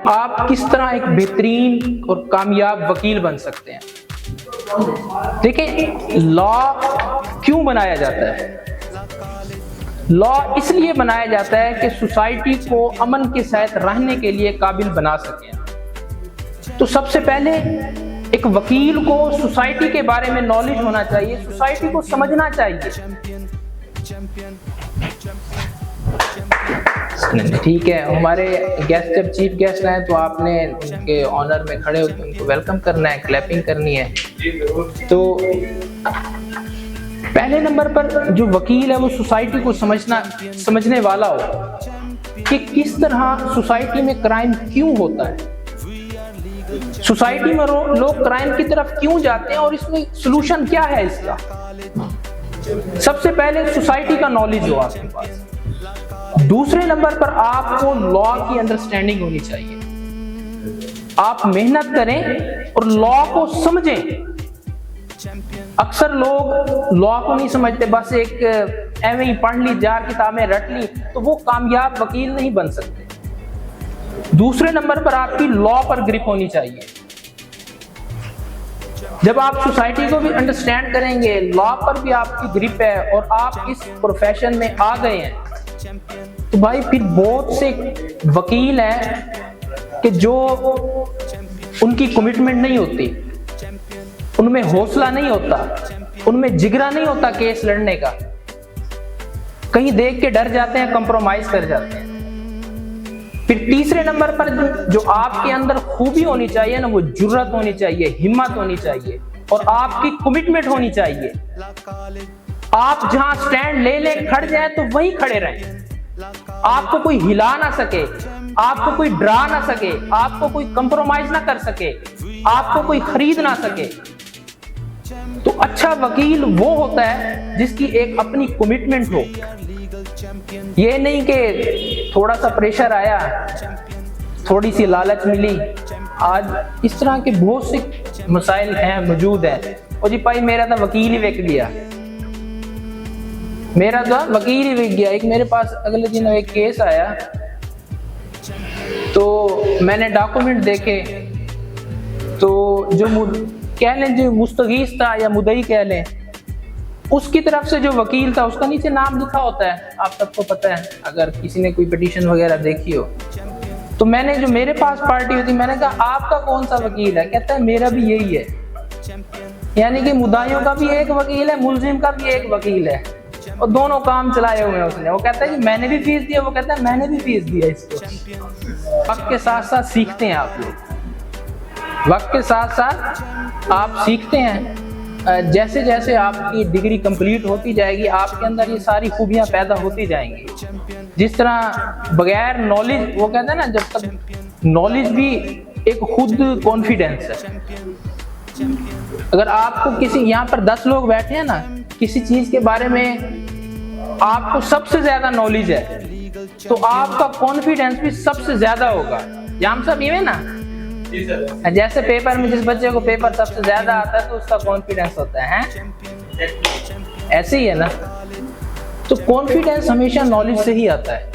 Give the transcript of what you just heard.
आप किस तरह एक बेहतरीन और कामयाब वकील बन सकते हैं। देखिए, लॉ क्यों बनाया जाता है? लॉ इसलिए बनाया जाता है कि सोसाइटी को अमन के साथ रहने के लिए काबिल बना सके। तो सबसे पहले एक वकील को सोसाइटी के बारे में नॉलेज होना चाहिए, सोसाइटी को समझना चाहिए। ठीक है, हमारे गेस्ट जब चीफ गेस्ट आए तो आपने उनके ऑनर में खड़े होकर उनको वेलकम करना है, क्लैपिंग करनी है। तो पहले नंबर पर जो वकील है वो सोसाइटी को समझने वाला हो कि किस तरह सोसाइटी में क्राइम क्यों होता है, सोसाइटी में लोग क्राइम की तरफ क्यों जाते हैं और इसमें सलूशन क्या है इसका। सबसे पहले सोसाइटी का नॉलेज हो आपके पास। दूसरे नंबर पर आपको लॉ की अंडरस्टैंडिंग होनी चाहिए। आप मेहनत करें और लॉ को समझें। अक्सर लोग लॉ को नहीं समझते, बस एक एवं ही पढ़ ली, 4 किताबें रट ली, तो वो कामयाब वकील नहीं बन सकते। दूसरे नंबर पर आपकी लॉ पर ग्रिप होनी चाहिए। जब आप सोसाइटी को भी अंडरस्टैंड करेंगे, लॉ पर भी आपकी ग्रिप है और आप इस प्रोफेशन में आ गए हैं, तो भाई फिर बहुत से वकील हैं कि जो उनकी कमिटमेंट नहीं होती, उनमें हौसला नहीं होता, उनमें जिगरा नहीं होता केस लड़ने का, कहीं देख के डर जाते हैं, कंप्रोमाइज कर जाते हैं। फिर तीसरे नंबर पर जो आपके अंदर खूबी होनी चाहिए ना, वो जुर्रत होनी चाहिए, हिम्मत होनी चाहिए और आपकी कमिटमेंट होनी चाहिए। आप जहां स्टैंड ले ले खड़ जाए तो वहीं खड़े रहें। आपको कोई हिला ना सके, आपको कोई डरा ना सके, आपको कोई कंप्रोमाइज ना कर सके, आपको कोई खरीद ना सके। तो अच्छा वकील वो होता है जिसकी एक अपनी कमिटमेंट हो। ये नहीं कि थोड़ा सा प्रेशर आया, थोड़ी सी लालच मिली। आज इस तरह के बहुत से मसाइल हैं, मौजूद हैं। और जी भाई मेरा तो वकील ही बिक गया, मेरा तो वकील ही बिक गया। एक मेरे पास अगले दिन एक केस आया, तो मैंने डॉक्यूमेंट देखे, तो जो कह लें जो मुस्तगीस था या मुदई कह लें, उसकी तरफ से जो वकील था उसका नीचे नाम लिखा होता है, आप सबको पता है अगर किसी ने कोई पिटीशन वगैरह देखी हो। तो मैंने जो मेरे पास पार्टी होती, मैंने कहा आपका कौन सा वकील है? कहता है मेरा भी यही है। यानी कि मुद्दाइयों का भी एक वकील है, मुलजिम का भी एक वकील है, और दोनों काम चलाए हुए हैं उसने। वो कहता है कि मैंने भी फीस दिया, वो कहता है मैंने भी फीस दिया इसको। वक्त के साथ साथ सीखते हैं आप लोग, वक्त के साथ साथ आप सीखते हैं। जैसे जैसे आपकी डिग्री कंप्लीट होती जाएगी, आपके अंदर ये सारी खूबियां पैदा होती जाएंगी। जिस तरह बगैर नॉलेज, वो कहते हैं ना, जब तक नॉलेज भी एक खुद कॉन्फिडेंस है। अगर आपको किसी, यहाँ पर 10 लोग बैठे हैं ना, किसी चीज के बारे में आपको सबसे ज्यादा नॉलेज है, तो आपका कॉन्फिडेंस भी सबसे ज्यादा होगा। जाम साहब ये ना, जैसे पेपर में जिस बच्चे को पेपर सबसे ज्यादा आता है तो उसका कॉन्फिडेंस होता है, ऐसे ही है ना। तो कॉन्फिडेंस हमेशा नॉलेज से ही आता है।